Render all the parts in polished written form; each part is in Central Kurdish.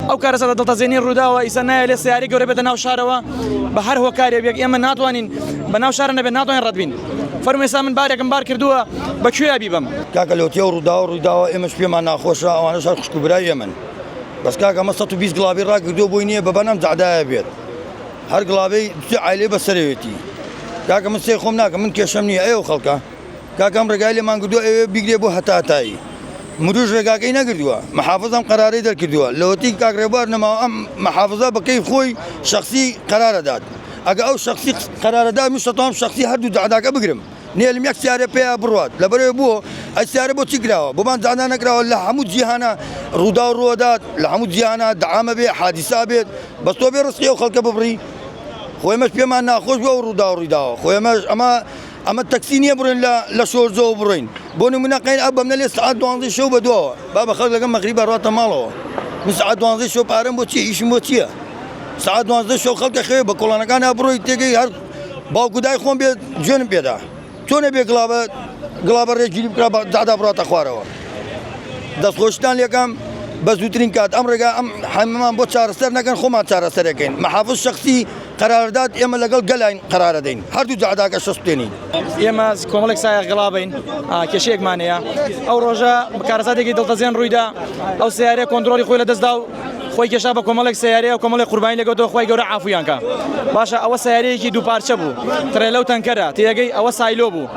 ئەو کارەسەدە دڵتەزێنی ڕووداوە ئیسا نایە لێ سیاری گەورە بێتە ناو شارەوە بە هەر هۆکارێک بێک ئێمە ناتوانین بە ناو شارە نەبێت ناتوانین ڕەتبین فەرمووی ئێستا من بارێکم بار کردووە بەکوێ بیبم کاکە لەوتیە و ڕووداوە ئێمەش پێمان ناخۆشە ئەوانەش هەر خوشکوبرای ئێمن بەس کاکە ئەمە 120 گڵابی ڕاکردووە بۆی نییە بە بەنەم جەعدایە بێت هەر گڵابەی عایلێ بەسەرەوێتی کاکە من سێ خۆم ناکەم من کێشەم نییە ئەو خەڵکە کاکەم ڕێگای لێمان کردووە ئەوێ بیگرێ بۆ هەتاتایی مروژ ڕێگاکەی نەکردووە محافظەم قەرارەی دەرکردووە لەوەتی کاک ڕێبوار نەماوە ئەم محافظە بەکەی خۆی شخصی قەرارەدات ئەگە ئەو شخصی قەرارەدا من شەتام شخصی هەردوو جەعداکە بگرم نێلم یەک سیارە پێیا بڕات لەبەرەوەی بووە ئەی سیارە بۆ چی کراوە بۆمان جەعدا نەکراوە لە هەموو جیهانە ڕوودا و ڕوودات لە هەموو جیهانە دەعامە بێ حادیسا بێت بەس تۆ بێ ڕسقی ئەو خەڵکە ببڕی خۆی ئێمەش پێمان ناخۆش بووە و ڕوودا و ڕوویداوە خۆی ئێمەش ئەمە تەکسی نییە بڕین لە شۆرجەوە بڕین بۆ نمونە قەین ئەو بەمنە لێ سعات 12 شەو بەدووە با بە خەڵک لەگەڵ مەغریبە ڕاتە ماڵەوە من سعات 12 شەو پارەم بۆ چی ئیشم بۆ چییە سعات 12 شەو خەڵکە خەوێ بە کۆڵانەکان بڕۆی تێگەی هەر باوکودای خۆم بێت جوێنم پێدا تۆ نەبێ گڵابە ڕێگیری بکرا جەعدا بڕاتە خوارەوە دەستخۆشتان لێکم بە زووترین کات ئەم ڕێگا ئەم هەمومان بۆ چارەسەر نەکەن خۆمان چارەسەرەکەین محافظ شخصی قەرارداد ئێمە لەگەڵ گەلاین قەرارە دەین هەردوو جەعداکە شەستێنین ئێمە کۆمەڵێک سایە گڵابین کێشەیەکمان هەیە ئەو ڕۆژە کارەساتێکی دڵتەزێن ڕوویدا ئەو سیارەیە کۆنتڕۆلی خۆی لەدەستدا و خۆی کێشا بە کۆمەڵێک سیارەیە و کۆمەڵێک قوربانی لەگەوتەوە خۆی گەورە عافویانکە باشە ئەوە سیارەیەکی دووپارچە بوو ترێلە و تەنکەرە تێگەی ئەوە سایلۆ بوو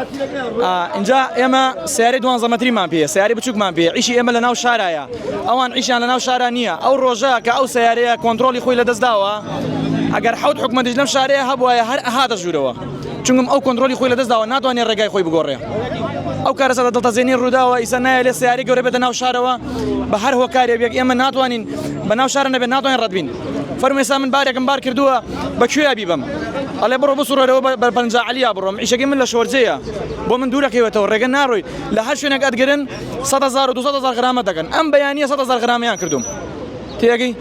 اینجا ئێمە سیارەی 12 مەتریمان پێ سیاری بچووکمان پێ ئیشی ئێمە لە ناو شارایە ئەوان ئیشیان لە ناو شارە نییە ئەو ڕۆژە کە ئەو سیارەیە کۆنتڕۆلی خۆی لەدەستداوە ئەگەر حەوت حکومەتیش لەم شارەیە هەبووایە هەر ئەهاتە ژوورەوە چونکم ئەو کۆنتڕۆلی خۆی لەدەستداوە ناتوانێت ڕێگای خۆی بگۆڕێ ئەو کارەسەدە دڵتەزێنی ڕووداوە ئیسا نایە لێ سیاری گەورە بێتە ناو شارەوە بە هەر هۆکارێک بێک ئێمە ناتوانین بە ناو شارە نەبێت ناتوانین ڕەتبین فەرمووی ئێستا من بارێکم بار کردووە بەکوێ بیبم ئەڵێ بڕۆ بسوڕێرەوە بە پەنجا عەلیا بڕۆم ئیشەکەی من لە شۆرجەیە بۆ من دوورەکەوێتەوە ڕێگە ناڕۆی لە هەر شوێنێک ئەتگرن 100,000 و 200,000 غرامە دەکەن ئەم بەیانیە 100,000 غرامیان کردوم تێگەی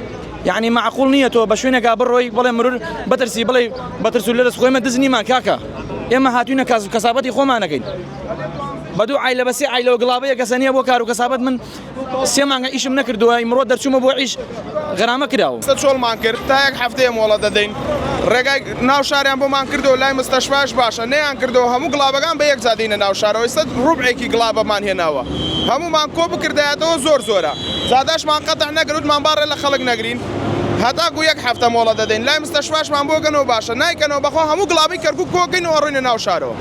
یعنی معقول نییە تۆ بە شوێنێکا بڕۆی بڵێ مرور بەترسی بڵێ بەترس و لەدەست خۆیمە دزنیمان کاکە ئێمە هاتوینە کەسابەتی خۆمانەکەین بەدوو عیلە بەسێ عیلەوە گڵابەیە کەسەنیە بۆ کار و کەسابەت من سێ مانگە ئیشم نەکردووە ئیمڕۆ دەرچوومە بۆ عیش غرامە کراوە چۆڵمان کرد تا یەک هەفتەیە مۆڵە دەدەین ڕێگای ناو شاریان بۆمان کردەوە لای مستەشفاش باشە نەیان کردەوە هەموو گڵابەکان بە یەک جادینە ناو شارەوە ئێستا ڕوبعێکی گڵابەمان هێناوە هەموومان کۆ بکردایەتەوە زۆرە زاداشمان قەتع نەگرتمان باڕێ لە خەڵک نەگرین هەتاکو یەک هەفتە مۆڵە دەدەین لای مستەشفاشمان بۆ گەنەوە باشە نایکەنەوە بەخۆ هەموو گڵابی کەرکوو کۆگەین و ڕوینە ناو شارەوە